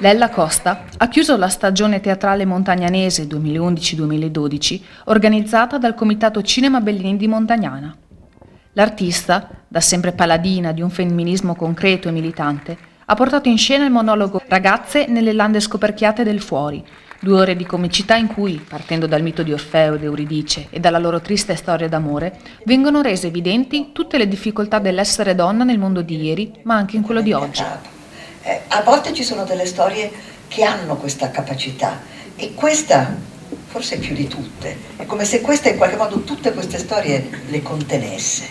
Lella Costa ha chiuso la stagione teatrale montagnanese 2011-2012 organizzata dal Comitato Cinema Bellini di Montagnana. L'artista, da sempre paladina di un femminismo concreto e militante, ha portato in scena il monologo Ragazze nelle lande scoperchiate del fuori, 2 ore di comicità in cui, partendo dal mito di Orfeo ed Euridice e dalla loro triste storia d'amore, vengono rese evidenti tutte le difficoltà dell'essere donna nel mondo di ieri, ma anche in quello di oggi. A volte ci sono delle storie che hanno questa capacità e questa forse più di tutte, è come se questa in qualche modo tutte queste storie le contenesse.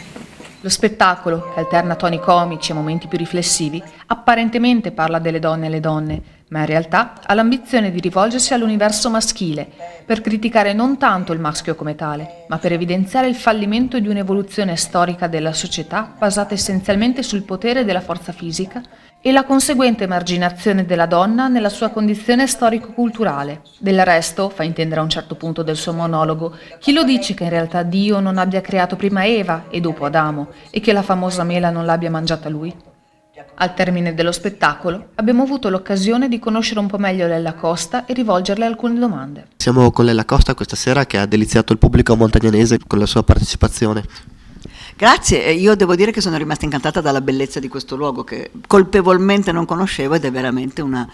Lo spettacolo, che alterna toni comici e momenti più riflessivi, apparentemente parla delle donne e le donne, ma in realtà ha l'ambizione di rivolgersi all'universo maschile, per criticare non tanto il maschio come tale, ma per evidenziare il fallimento di un'evoluzione storica della società basata essenzialmente sul potere della forza fisica e la conseguente emarginazione della donna nella sua condizione storico-culturale. Del resto, fa intendere a un certo punto del suo monologo, chi lo dice che in realtà Dio non abbia creato prima Eva e dopo Adamo e che la famosa mela non l'abbia mangiata lui? Al termine dello spettacolo abbiamo avuto l'occasione di conoscere un po' meglio Lella Costa e rivolgerle alcune domande. Siamo con Lella Costa questa sera che ha deliziato il pubblico montagnanese con la sua partecipazione. Grazie, io devo dire che sono rimasta incantata dalla bellezza di questo luogo che colpevolmente non conoscevo ed è veramente una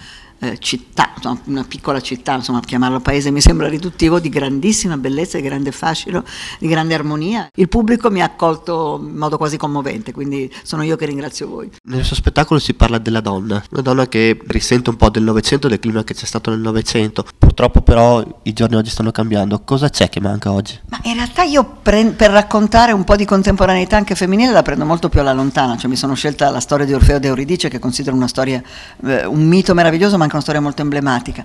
città, insomma, una piccola città, insomma chiamarlo paese mi sembra riduttivo, di grandissima bellezza, di grande fascino, di grande armonia. Il pubblico mi ha accolto in modo quasi commovente, quindi sono io che ringrazio voi. Nel suo spettacolo si parla della donna, una donna che risente un po' del Novecento, del clima che c'è stato nel Novecento. Purtroppo però i giorni oggi stanno cambiando. Cosa c'è che manca oggi? Ma in realtà io per raccontare un po' di contemporaneità anche femminile la prendo molto più alla lontana, cioè mi sono scelta la storia di Orfeo ed Euridice, che considero una storia, un mito meraviglioso, ma anche una storia molto emblematica.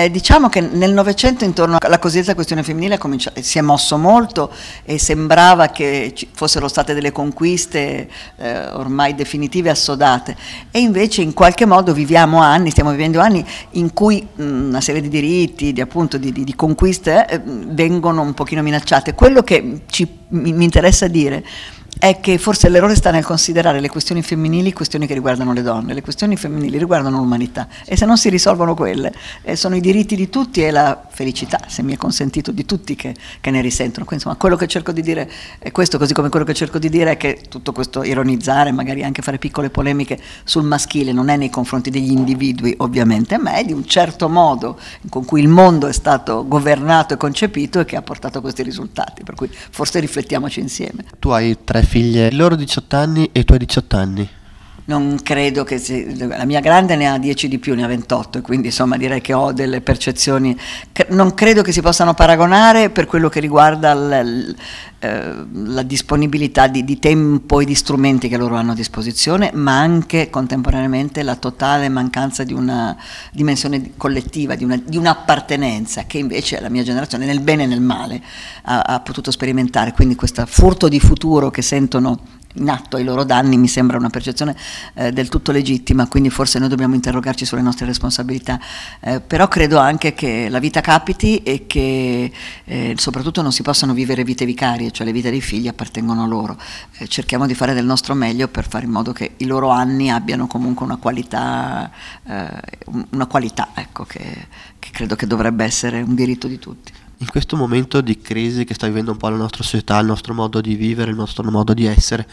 Diciamo che nel Novecento intorno alla cosiddetta questione femminile si è mosso molto e sembrava che ci fossero state delle conquiste ormai definitive e assodate, e invece in qualche modo stiamo vivendo anni in cui una serie di diritti, di conquiste vengono un pochino minacciate. Quello che mi interessa dire è che forse l'errore sta nel considerare le questioni femminili questioni che riguardano le donne. Le questioni femminili riguardano l'umanità e se non si risolvono quelle sono i diritti di tutti e la felicità, se mi è consentito, di tutti che ne risentono. Quindi insomma quello che cerco di dire è questo, così come quello che cerco di dire è che tutto questo ironizzare, magari anche fare piccole polemiche sul maschile non è nei confronti degli individui ovviamente, ma è di un certo modo con cui il mondo è stato governato e concepito e che ha portato a questi risultati, per cui forse riflettiamoci insieme. Tu hai 3 figlie, i loro 18 anni e i tuoi 18 anni. Non credo che la mia grande ne ha 10 di più, ne ha 28, e quindi insomma direi che ho delle percezioni non credo che si possano paragonare per quello che riguarda la disponibilità di tempo e di strumenti che loro hanno a disposizione, ma anche contemporaneamente la totale mancanza di una dimensione collettiva, di un'appartenenza che invece la mia generazione nel bene e nel male ha potuto sperimentare. Quindi questo furto di futuro che sentono in atto ai loro danni mi sembra una percezione del tutto legittima, quindi forse noi dobbiamo interrogarci sulle nostre responsabilità, però credo anche che la vita capiti e che soprattutto non si possano vivere vite vicarie, cioè le vite dei figli appartengono a loro. Cerchiamo di fare del nostro meglio per fare in modo che i loro anni abbiano comunque una qualità ecco, che credo che dovrebbe essere un diritto di tutti. In questo momento di crisi che sta vivendo un po' la nostra società, il nostro modo di vivere, il nostro modo di essere,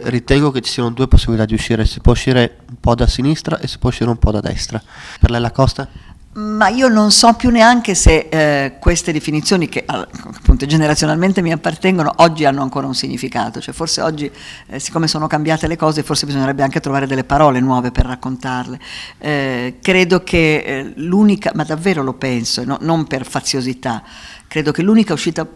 ritengo che ci siano 2 possibilità di uscire. Si può uscire un po' da sinistra e si può uscire un po' da destra. Per Lella Costa? Ma io non so più neanche se queste definizioni che appunto generazionalmente mi appartengono oggi hanno ancora un significato, cioè forse oggi siccome sono cambiate le cose forse bisognerebbe anche trovare delle parole nuove per raccontarle. Credo che l'unica, ma davvero lo penso, non per faziosità, credo che l'unica uscita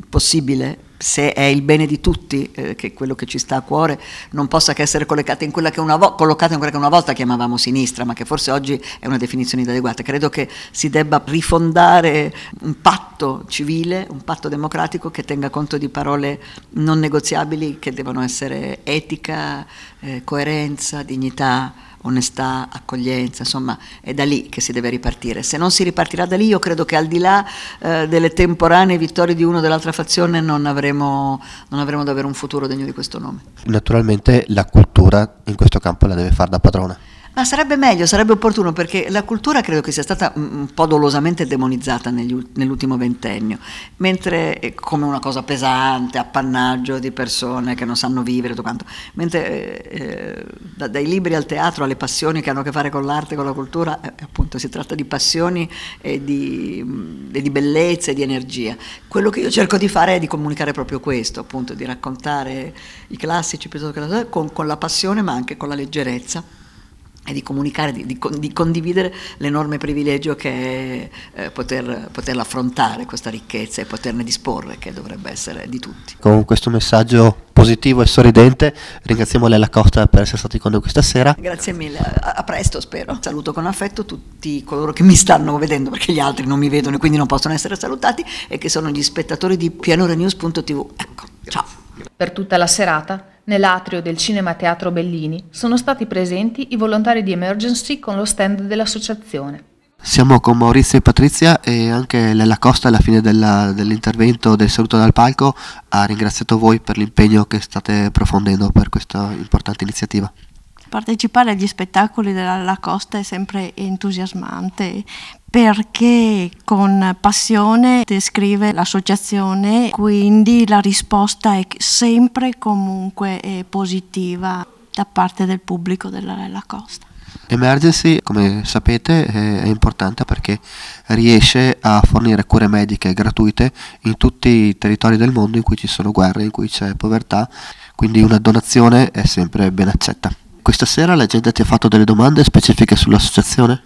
possibile, se è il bene di tutti, che è quello che ci sta a cuore, non possa che essere collocata in quella che una volta chiamavamo sinistra, ma che forse oggi è una definizione inadeguata. Credo che si debba rifondare un patto civile, un patto democratico che tenga conto di parole non negoziabili che devono essere etica, coerenza, dignità, onestà, accoglienza, insomma è da lì che si deve ripartire. Se non si ripartirà da lì, io credo che al di là delle temporanee vittorie di uno o dell'altra fazione non avremo davvero un futuro degno di questo nome. Naturalmente la cultura in questo campo la deve fare da padrona. Ma sarebbe meglio, sarebbe opportuno, perché la cultura credo che sia stata un po' dolosamente demonizzata nell'ultimo ventennio, mentre è come una cosa pesante, appannaggio di persone che non sanno vivere, tutto quanto, mentre dai libri al teatro alle passioni che hanno a che fare con l'arte, con la cultura, appunto si tratta di passioni e di bellezza e di energia. Quello che io cerco di fare è di comunicare proprio questo, appunto, di raccontare i classici piuttosto che con la passione, ma anche con la leggerezza, e di comunicare, di condividere l'enorme privilegio che è poterla affrontare questa ricchezza e poterne disporre, che dovrebbe essere di tutti. Con questo messaggio positivo e sorridente ringraziamo Lella Costa per essere stati con noi questa sera. Grazie mille, a presto spero. Saluto con affetto tutti coloro che mi stanno vedendo, perché gli altri non mi vedono e quindi non possono essere salutati, e che sono gli spettatori di pianorenews.tv. Ecco, ciao. Per tutta la serata, nell'atrio del Cinema Teatro Bellini, sono stati presenti i volontari di Emergency con lo stand dell'associazione. Siamo con Maurizio e Patrizia, e anche Lella Costa alla fine dell'intervento del saluto dal palco ha ringraziato voi per l'impegno che state profondendo per questa importante iniziativa. Partecipare agli spettacoli della Costa è sempre entusiasmante, perché con passione descrive l'associazione, quindi la risposta è sempre comunque positiva da parte del pubblico della Costa. Emergency, come sapete, è importante perché riesce a fornire cure mediche gratuite in tutti i territori del mondo in cui ci sono guerre, in cui c'è povertà, quindi una donazione è sempre ben accetta. Questa sera la gente ti ha fatto delle domande specifiche sull'associazione?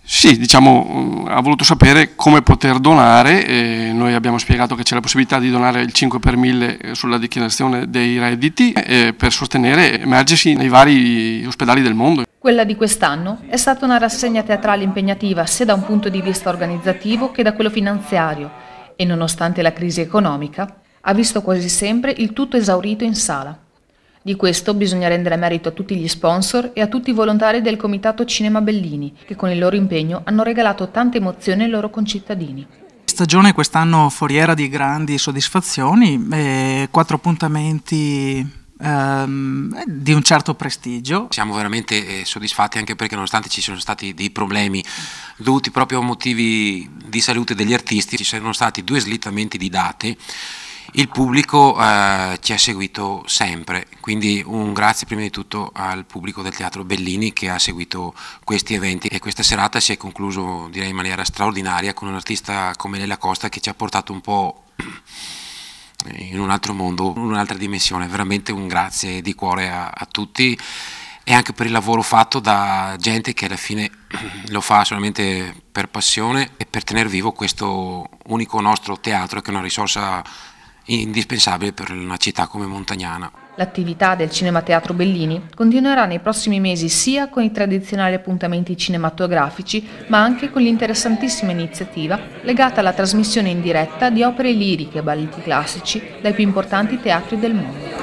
Sì, diciamo, ha voluto sapere come poter donare. Noi abbiamo spiegato che c'è la possibilità di donare il 5 per 1000 sulla dichiarazione dei redditi per sostenere Emergency nei vari ospedali del mondo. Quella di quest'anno è stata una rassegna teatrale impegnativa sia da un punto di vista organizzativo che da quello finanziario, e nonostante la crisi economica ha visto quasi sempre il tutto esaurito in sala. Di questo bisogna rendere merito a tutti gli sponsor e a tutti i volontari del Comitato Cinema Bellini, che con il loro impegno hanno regalato tante emozioni ai loro concittadini. Stagione quest'anno foriera di grandi soddisfazioni, 4 appuntamenti di un certo prestigio. Siamo veramente soddisfatti, anche perché nonostante ci sono stati dei problemi dovuti proprio a motivi di salute degli artisti, ci sono stati 2 slittamenti di date. Il pubblico ci ha seguito sempre, quindi un grazie prima di tutto al pubblico del Teatro Bellini che ha seguito questi eventi, e questa serata si è concluso, direi, in maniera straordinaria con un artista come Lella Costa che ci ha portato un po' in un altro mondo, in un'altra dimensione. Veramente un grazie di cuore a tutti, e anche per il lavoro fatto da gente che alla fine lo fa solamente per passione e per tenere vivo questo unico nostro teatro, che è una risorsa indispensabile per una città come Montagnana. L'attività del Cinema Teatro Bellini continuerà nei prossimi mesi sia con i tradizionali appuntamenti cinematografici, ma anche con l'interessantissima iniziativa legata alla trasmissione in diretta di opere liriche e balletti classici dai più importanti teatri del mondo.